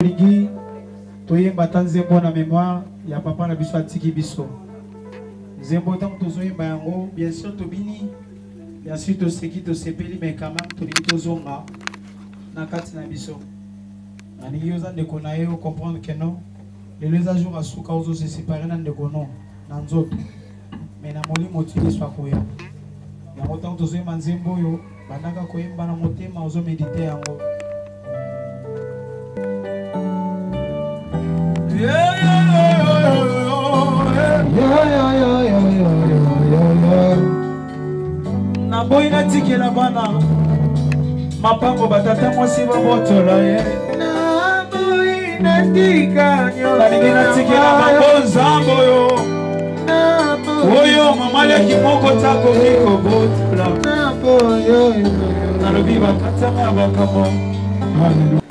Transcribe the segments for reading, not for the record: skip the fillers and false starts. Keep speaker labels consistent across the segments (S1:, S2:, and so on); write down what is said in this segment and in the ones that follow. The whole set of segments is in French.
S1: Ligi, toyemba tanzembo na mémoire, ya papa na biso atiki biso. Zembo tant tozoyemba yango, bien sûr tobini, bien sûr toseki tosepeli, mais quand même tolingi tozonga na kati na biso. Aningi yoza ndeko na yo comprendre que non, les jours à souka ozo se séparer na ndeko non, na nzoto. Mais na moli motili swa koya. Yango tant tozoyemba nzembo yo, bandaka koyemba na motema ozo méditer yango. Na boy na tikela bana mapango batata mwasi babotola ye na boy na tikanyo na ningena tikela babonzambo yo oyo mama leki moko tako kiko botola na boy yo na lobi bakata bakamo. Hallelujah.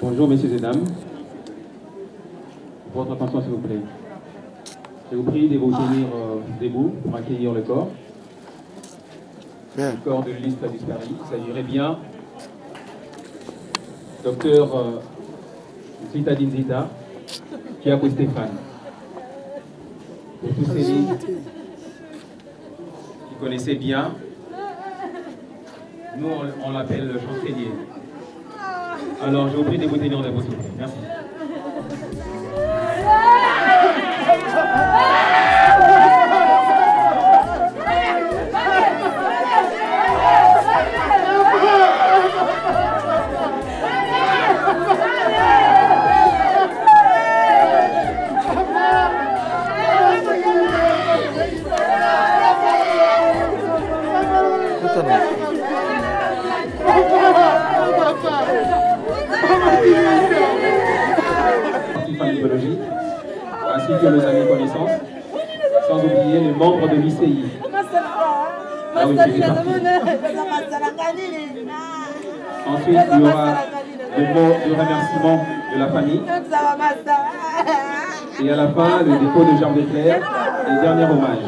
S2: Bonjour messieurs et dames. Votre attention s'il vous plaît. Je vous prie de vous tenir debout pour accueillir le corps. Le corps de l'Ulysse Paris. Il s'agirait bien docteur Zita Dinzita, qui a posté Stéphane. Pour tous ces lignes qui connaissaient bien, nous on l'appelle le chancelier. Alors, je vous prie de vous tenir debout, s'il vous plaît. Merci. Ainsi que nos amis connaissances, sans oublier les membres de l'ICI. Ensuite, il y aura le mot de remerciement de la famille. Et à la fin, le dépôt de Jean Leclerc et dernier hommage.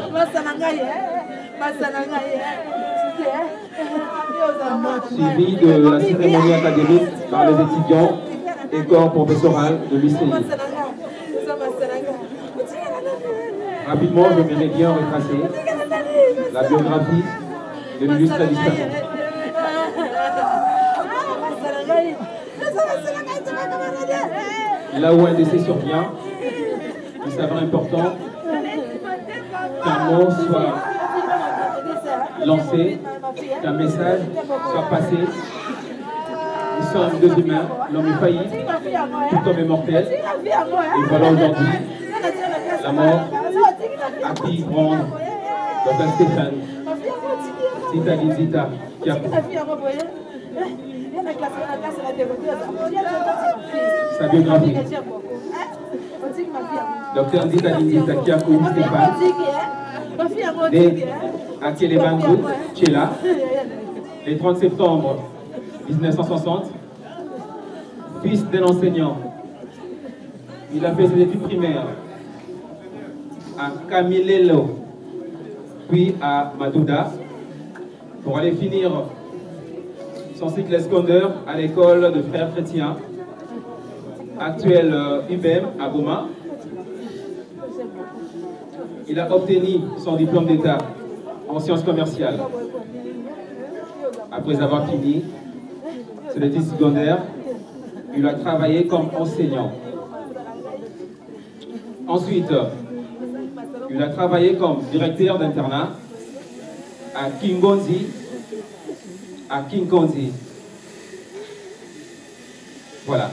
S2: Suivi de la cérémonie académique par les étudiants et corps professoral de l'UCI. Rapidement, je vais bien retracer la biographie de l'illustre disparu. Là où un décès survient, il s'avère important qu'un mot soit lancé, qu'un message soit passé. Nous sommes deux humains, l'homme est failli, tout homme est mortel. Et voilà aujourd'hui la mort à qui prendre Dr Stéphane Zita Linzita Kiakou. Sa biographie. Dr Zita Linzita Kiakou Stéphane, né à Kélébango, Tchéla, le 30 septembre 1960, fils d'un enseignant. Il a fait ses études primaires à Kamilelo, puis à Madouda, pour aller finir son cycle secondaire à l'école de frères chrétiens, actuelle UBM à Boma. Il a obtenu son diplôme d'État en sciences commerciales. Après avoir fini ses études secondaires, il a travaillé comme enseignant. Ensuite, il a travaillé comme directeur d'internat à Kingonzi, Voilà.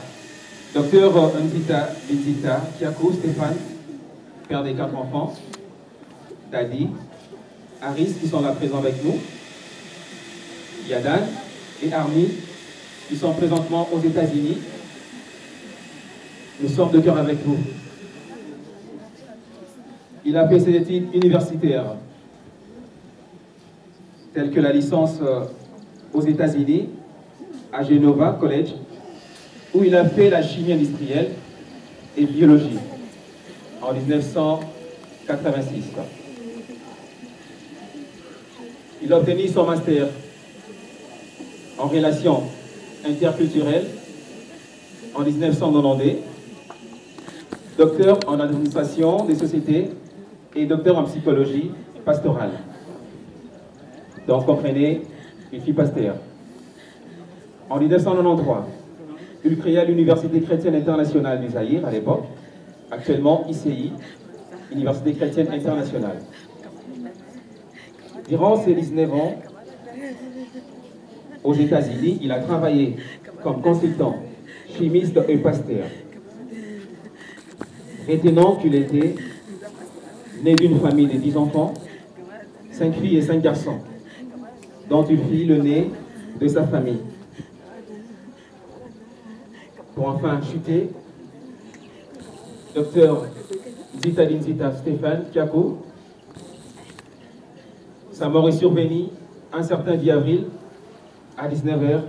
S2: Docteur Nzita Linzita Kiakou Stéphane, père des 4 enfants, Dadi, Aris qui sont là présents avec nous, Yadan et Armi qui sont présentement aux États-Unis. Nous sommes de cœur avec vous. Il a fait ses études universitaires, telles que la licence aux États-Unis, à Genova College, où il a fait la chimie industrielle et biologie en 1986. Il a obtenu son master en relations interculturelles en 1990, docteur en administration des sociétés et docteur en psychologie pastorale. Donc, comprenez, une fille pasteur. En 1993, il créa l'Université chrétienne internationale du Zaïre à l'époque, actuellement ICI, Université chrétienne internationale. Durant ses 19 ans, aux États-Unis, il a travaillé comme consultant, chimiste et pasteur. Retenant qu'il était né d'une famille de 10 enfants, 5 filles et 5 garçons, dont une fille le nez de sa famille. Pour enfin chuter, Dr Zita Linzita Stéphane Kiakou, sa mort est survenue un certain 10 avril à 19 h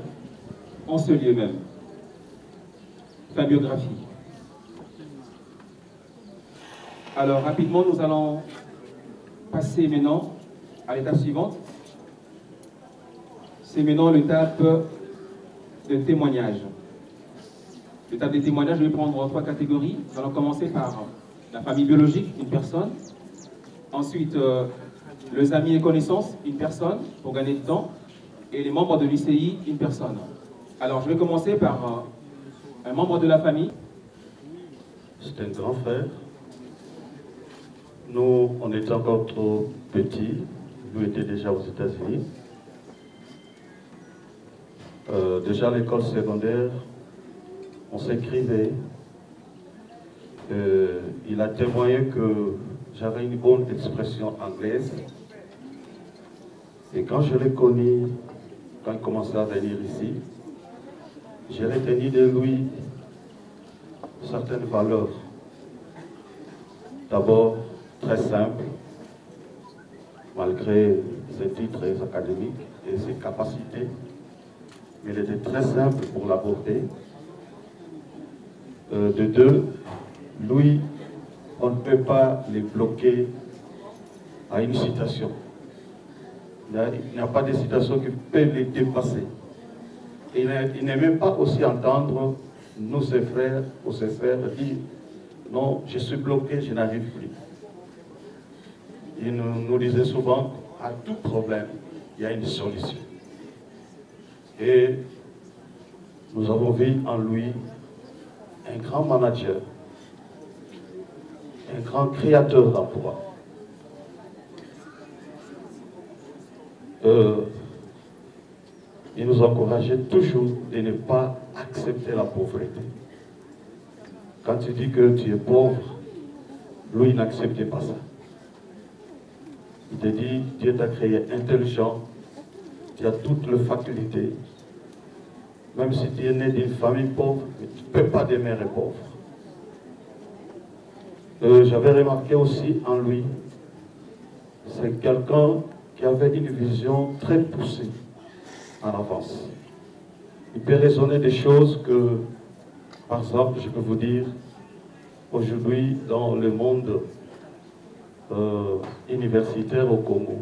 S2: en ce lieu même. Fin biographie. Alors rapidement, nous allons passer maintenant à l'étape suivante. C'est maintenant l'étape de témoignage. L'étape des témoignages, je vais prendre 3 catégories. Nous allons commencer par la famille biologique, une personne. Ensuite, les amis et connaissances, une personne, pour gagner du temps. Et les membres de l'UCI, une personne. Alors, je vais commencer par un membre de la famille.
S3: C'est un grand frère. Nous, on était encore trop petits. Nous étions déjà aux États-Unis. Déjà à l'école secondaire, on s'écrivait. Il a témoigné que j'avais une bonne expression anglaise. Et quand je l'ai connu, quand il commençait à venir ici, j'ai retenu de lui certaines valeurs. D'abord, très simple, malgré ses titres académiques et ses capacités. Mais il était très simple pour l'aborder De deux, Louis, on ne peut pas les bloquer à une citation. Il n'y a pas de citation qui peut les dépasser. Il n'aime même pas aussi entendre nous, ses frères ou ses sœurs, dire non, je suis bloqué, je n'arrive plus. Il nous disait souvent, à tout problème, il y a une solution. Et nous avons vu en lui un grand manager, un grand créateur d'emplois. Il nous encourageait toujours de ne pas accepter la pauvreté. Quand tu dis que tu es pauvre, lui n'acceptait pas ça. Il te dit, Dieu t'a créé intelligent, tu as toutes les facultés. Même si tu es né d'une famille pauvre, mais tu ne peux pas demeurer pauvre. J'avais remarqué aussi en lui, c'est quelqu'un qui avait une vision très poussée en avance. Il peut raisonner des choses que, par exemple, je peux vous dire, aujourd'hui, dans le monde universitaire au Congo,